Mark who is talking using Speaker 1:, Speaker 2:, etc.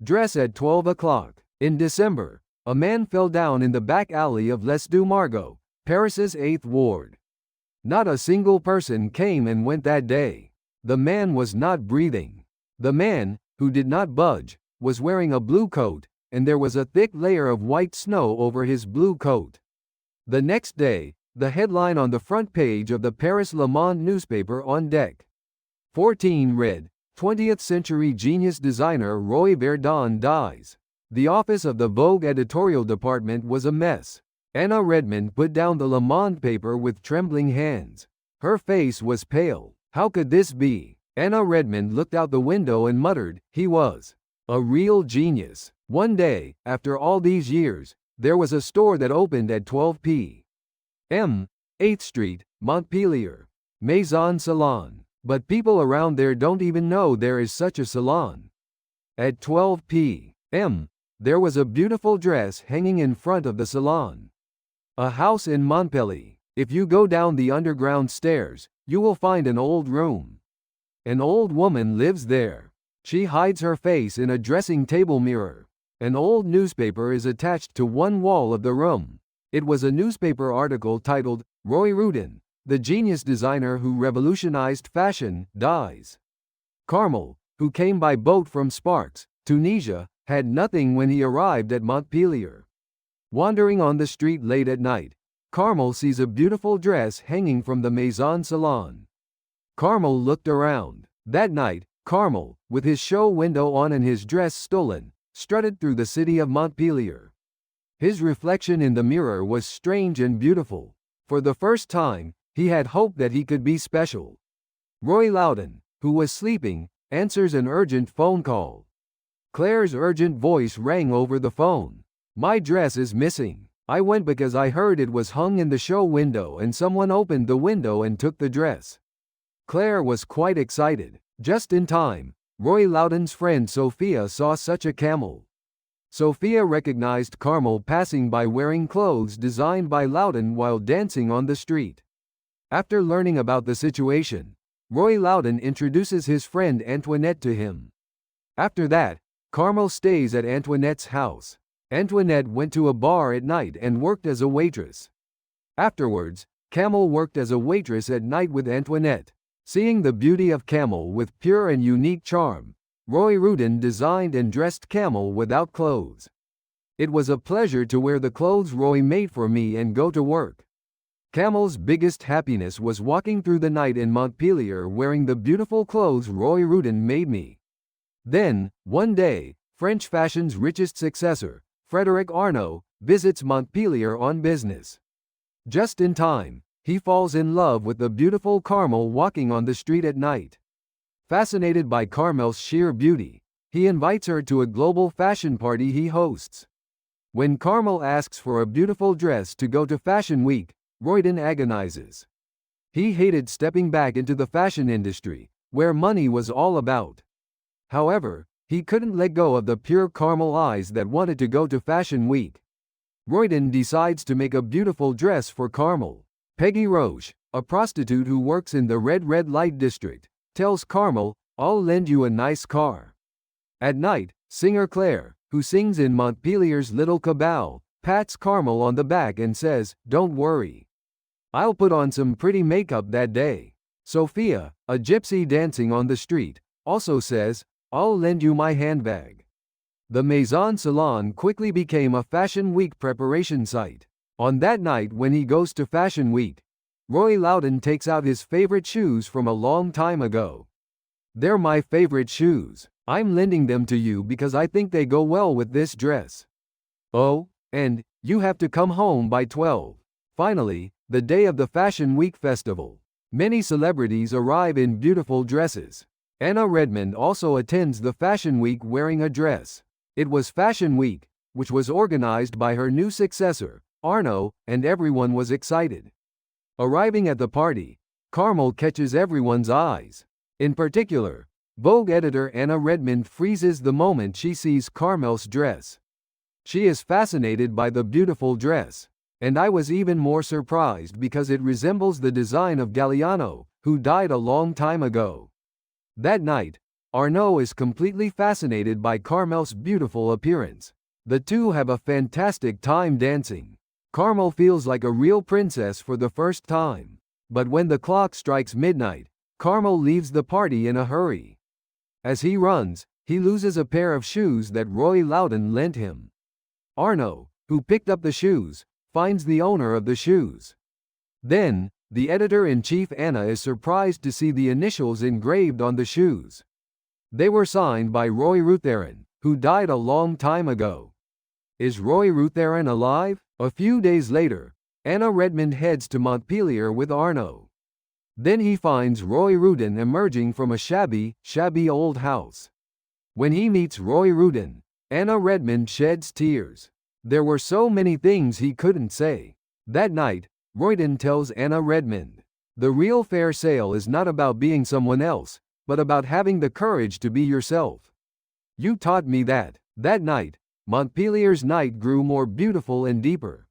Speaker 1: Dress at 12 o'clock. In December, a man fell down in the back alley of Les Deux Margots, Paris's 8th ward. Not a single person came and went that day. The man was not breathing. The man, who did not budge, was wearing a blue coat, and there was a thick layer of white snow over his blue coat. The next day, the headline on the front page of the Paris Le Monde newspaper on deck 14 read, 20th century genius designer Roy Verdon dies. The office of the Vogue editorial department was a mess. Anna Redmond put down the Le Monde paper with trembling hands. Her face was pale. How could this be? Anna Redmond looked out the window and muttered, he was a real genius. One day, after all these years, there was a store that opened at 12 p.m. 8th Street, Montpellier. Maison Salon. But people around there don't even know there is such a salon. At 12 p.m., there was a beautiful dress hanging in front of the salon. A house in Montpellier. If you go down the underground stairs, you will find an old room. An old woman lives there. She hides her face in a dressing table mirror. An old newspaper is attached to one wall of the room. It was a newspaper article titled, Roy Rudin, the genius designer who revolutionized fashion, dies. Carmel, who came by boat from Sparks, Tunisia, had nothing when he arrived at Montpellier. Wandering on the street late at night, Carmel sees a beautiful dress hanging from the Maison Salon. Carmel looked around. That night, Carmel, with his show window on and his dress stolen, strutted through the city of Montpellier. His reflection in the mirror was strange and beautiful. For the first time, he had hoped that he could be special. Roy Loudon, who was sleeping, answers an urgent phone call. Claire's urgent voice rang over the phone. My dress is missing. I went because I heard it was hung in the show window and someone opened the window and took the dress. Claire was quite excited. Just in time, Roy Loudon's friend Sophia saw such a camel. Sophia recognized Carmel passing by wearing clothes designed by Loudon while dancing on the street. After learning about the situation, Roy Loudon introduces his friend Antoinette to him. After that, Carmel stays at Antoinette's house. Antoinette went to a bar at night and worked as a waitress. Afterwards, Camel worked as a waitress at night with Antoinette. Seeing the beauty of Camel with pure and unique charm, Roy Rudin designed and dressed Camel without clothes. It was a pleasure to wear the clothes Roy made for me and go to work. Camel's biggest happiness was walking through the night in Montpellier wearing the beautiful clothes Roy Rudin made me. Then, one day, French fashion's richest successor, Frédéric Arnault, visits Montpellier on business. Just in time, he falls in love with the beautiful Carmel walking on the street at night. Fascinated by Carmel's sheer beauty, he invites her to a global fashion party he hosts. When Carmel asks for a beautiful dress to go to Fashion Week, Roydon agonizes. He hated stepping back into the fashion industry, where money was all about. However, he couldn't let go of the pure Carmel eyes that wanted to go to Fashion Week. Roydon decides to make a beautiful dress for Carmel. Peggy Roche, a prostitute who works in the red light district, tells Carmel, I'll lend you a nice car. At night, singer Claire, who sings in Montpellier's Little Cabal, pats Carmel on the back and says, don't worry. I'll put on some pretty makeup that day. Sophia, a gypsy dancing on the street, also says, I'll lend you my handbag. The Maison Salon quickly became a Fashion Week preparation site. On that night when he goes to Fashion Week, Roy Loudon takes out his favorite shoes from a long time ago. They're my favorite shoes. I'm lending them to you because I think they go well with this dress. Oh, and you have to come home by 12. Finally, the day of the Fashion Week festival. Many celebrities arrive in beautiful dresses. Anna Redmond also attends the Fashion Week wearing a dress. It was Fashion Week, which was organized by her new successor, Arnault, and everyone was excited. Arriving at the party, Carmel catches everyone's eyes. In particular, Vogue editor Anna Redmond freezes the moment she sees Carmel's dress. She is fascinated by the beautiful dress, and I was even more surprised because it resembles the design of Galliano, who died a long time ago. That night, Arnaud is completely fascinated by Carmel's beautiful appearance. The two have a fantastic time dancing. Carmel feels like a real princess for the first time. But when the clock strikes midnight, Carmel leaves the party in a hurry. As he runs, he loses a pair of shoes that Roy Loudon lent him. Arnaud, who picked up the shoes, finds the owner of the shoes. Then, the editor-in-chief Anna is surprised to see the initials engraved on the shoes. They were signed by Roy Rutherin, who died a long time ago. Is Roy Rutherin alive? A few days later, Anna Redmond heads to Montpelier with Arnaud. Then he finds Roy Rudin emerging from a shabby old house. When he meets Roy Rudin, Anna Redmond sheds tears. There were so many things he couldn't say. That night, Rudin tells Anna Redmond, "The real fair sale is not about being someone else, but about having the courage to be yourself. You taught me that." That night, Montpelier's night grew more beautiful and deeper.